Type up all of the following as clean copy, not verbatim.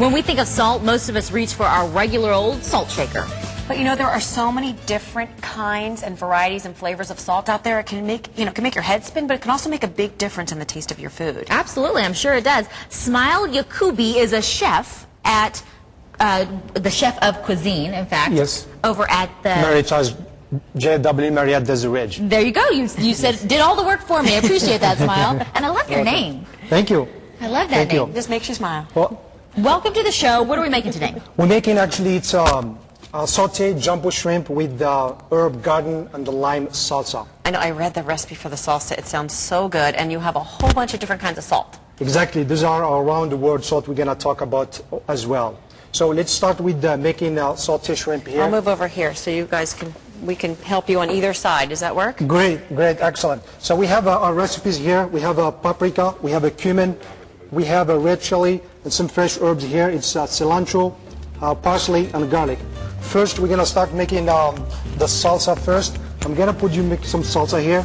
When we think of salt, most of us reach for our regular old salt shaker. But you know, there are so many different kinds and varieties and flavors of salt out there. It can make, can make your head spin, but it can also make a big difference in the taste of your food. Absolutely, I'm sure it does. Smail Yaakoubi is a chef at the chef of cuisine, in fact. Yes. Over at the Marriage JW Marriott Desert Ridge. There you go. You said did all the work for me. I appreciate that, Smail. And I love your name. Thank you. I love that name. This makes you smile. Well, welcome to the show. What are we making today? We're making actually it's sauteed jumbo shrimp with the herb garden and the lime salsa. I know. I read the recipe for the salsa. It sounds so good, and you have a whole bunch of different kinds of salt. Exactly. These are around the world salt we're gonna talk about as well. So let's start with making sauteed shrimp here. I'll move over here so you guys we can help you on either side. Does that work? Great, excellent. So we have our recipes here. We have a paprika, we have a cumin, we have a red chili, and some fresh herbs here. It's cilantro, parsley, and garlic. First, we're gonna start making the salsa first. I'm gonna put you make some salsa here.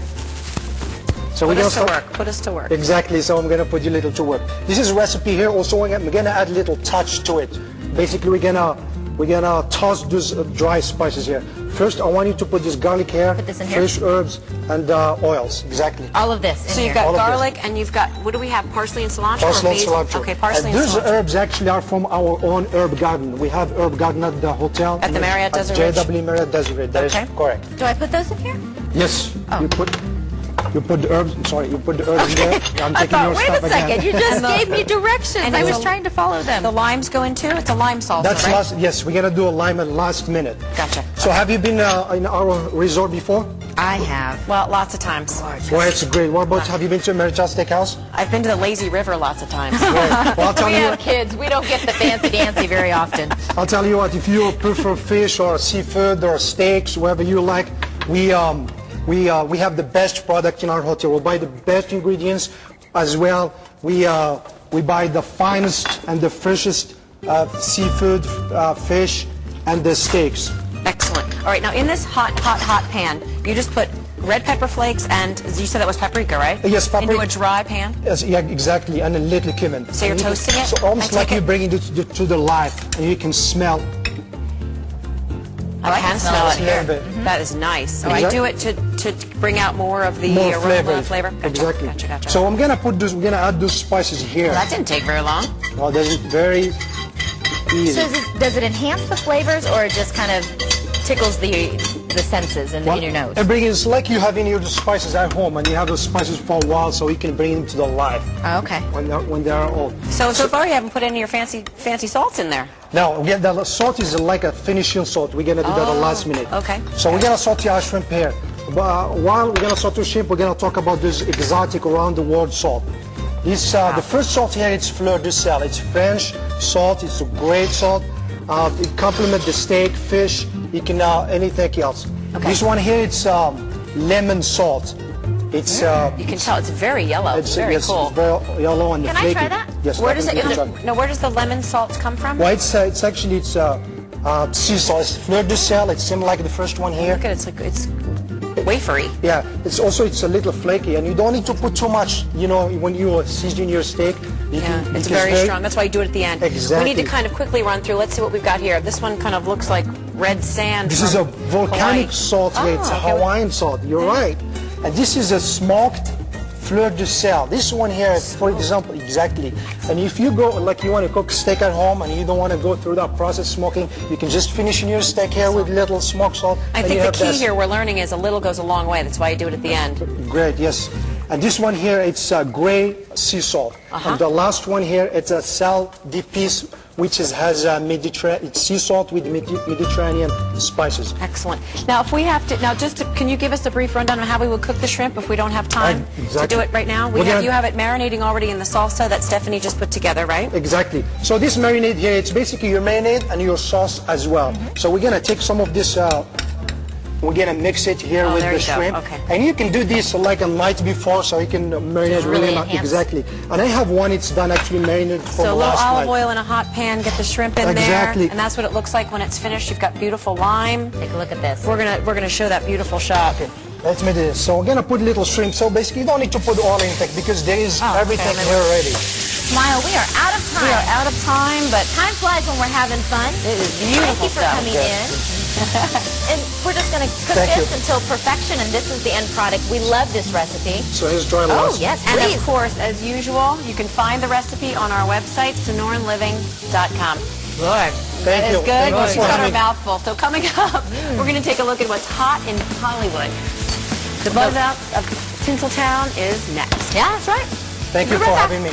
So Put us to work. Put us to work. Exactly. So I'm gonna put you a little to work. This is a recipe here. Also, I'm gonna add a little touch to it. Basically, we're gonna toss those dry spices here. First, I want you to put this garlic here, put this in here? fresh herbs, and oils. Exactly. All of this. So you've got garlic, and you've got, what do we have? Parsley and cilantro. Parsley and cilantro. Okay, parsley and those cilantro. Herbs actually are from our own herb garden. We have herb garden at the hotel. At the Marriott Desert Ridge. JW Marriott Desert Ridge. That is correct. Do I put those in here? Yes. Oh. You put the herbs. I'm sorry. You put the herbs in there. I'm taking your wait stuff a second. again. You just gave me directions. And I was trying to follow them. The limes go in too? It's a lime salsa, That's right? last. Yes, we're gonna do a lime at last minute. Gotcha. So have you been in our resort before? I have. Well, lots of times. Well, it's great. What about, have you been to Marriott Steakhouse? I've been to the Lazy River lots of times. Well, I'll tell We you have kids. We don't get the fancy-dancy very often. I'll tell you what, if you prefer fish or seafood or steaks, whatever you like, we have the best product in our hotel. We buy the best ingredients as well. We buy the finest and the freshest seafood, fish, and the steaks. Excellent. All right, now in this hot pan, you just put red pepper flakes and, you said that was paprika, right? Yes, paprika. Into a dry pan? Yes, yeah, exactly, and a little cumin. So you're toasting it? So almost like you're bringing it to the life, and you can smell. I can smell it here. Mm-hmm. That is nice. So Exactly. I do it to bring out more of the aroma flavor. Gotcha. Exactly. Gotcha. So I'm gonna add those spices here. Well, that didn't take very long. Well, that's very easy. So does it enhance the flavors, or it just kind of tickles the senses in your nose? It's like you have your spices at home, and you have those spices for a while, so you can bring them to the life. Oh, okay. When they are old. So far you haven't put any of your fancy salts in there. No, the salt is like a finishing salt. We're gonna do that at the last minute. Okay. So we're gonna saute our shrimp here. But while we're gonna saute shrimp, we're gonna talk about this exotic around the world salt. This the first salt here, it's fleur de sel. It's French salt. It's a great salt. It complements the steak, fish. You can anything else. Okay. This one here, it's lemon salt. It's you can tell it's very yellow. It's very cool. It's very yellow and Can flaky. I try that? Yes. Where does the lemon salt come from? Well, it's actually sea salt. It's fleur de sel. It's similar like the first one here. Look at it. It's wafery. Yeah, it's a little flaky, and you don't need to put too much. You know, when you season your steak, It's very strong. That's why you do it at the end. Exactly. We need to kind of quickly run through. Let's see what we've got here. This one kind of looks like red sand. This is a volcanic salt. It's a Hawaiian salt. You're right. And this is a smoked fleur de sel. This one here, for example, exactly. And if you go, like you want to cook steak at home and you don't want to go through that process smoking, you can just finish your steak here with little smoked salt. I think the key here we're learning is a little goes a long way. That's why you do it at the end. Great, yes. And this one here, it's gray sea salt. And the last one here, it's a sal d'épices, which has it's sea salt with Mediterranean spices. Excellent. Now, if we have to, can you give us a brief rundown on how we would cook the shrimp if we don't have time to do it right now? You have it marinating already in the salsa that Stephanie just put together, right? Exactly. So this marinade here, it's basically your marinade and your sauce as well. So we're gonna take some of this. We're gonna mix it here with the shrimp, and you can do this like a night before, so you can marinate really exactly. And I have one; it's done actually marinated for the last night. So a little olive oil in a hot pan, get the shrimp in there, and that's what it looks like when it's finished. You've got beautiful lime. Take a look at this. We're gonna show that beautiful shot. Okay. Let's make this. So we're gonna put little shrimp. So basically, you don't need to put all in fact because there is everything here already. Smile, we are out of time. We are out of time, but time flies when we're having fun. it is beautiful. Thank you for coming in. And we're just going to cook this until perfection, and this is the end product. We love this recipe. So here's dry loss. Oh, yes, And please. of course, as usual, you can find the recipe on our website, sonoranliving.com. Right. Thank you. It's good. Thank you We've for got our having me. mouthful. So coming up, we're going to take a look at what's hot in Hollywood. The buzz out of Tinseltown is next. Yeah, that's right. Thank you for having me.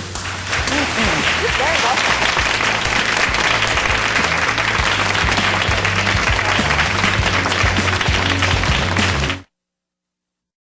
You're very welcome.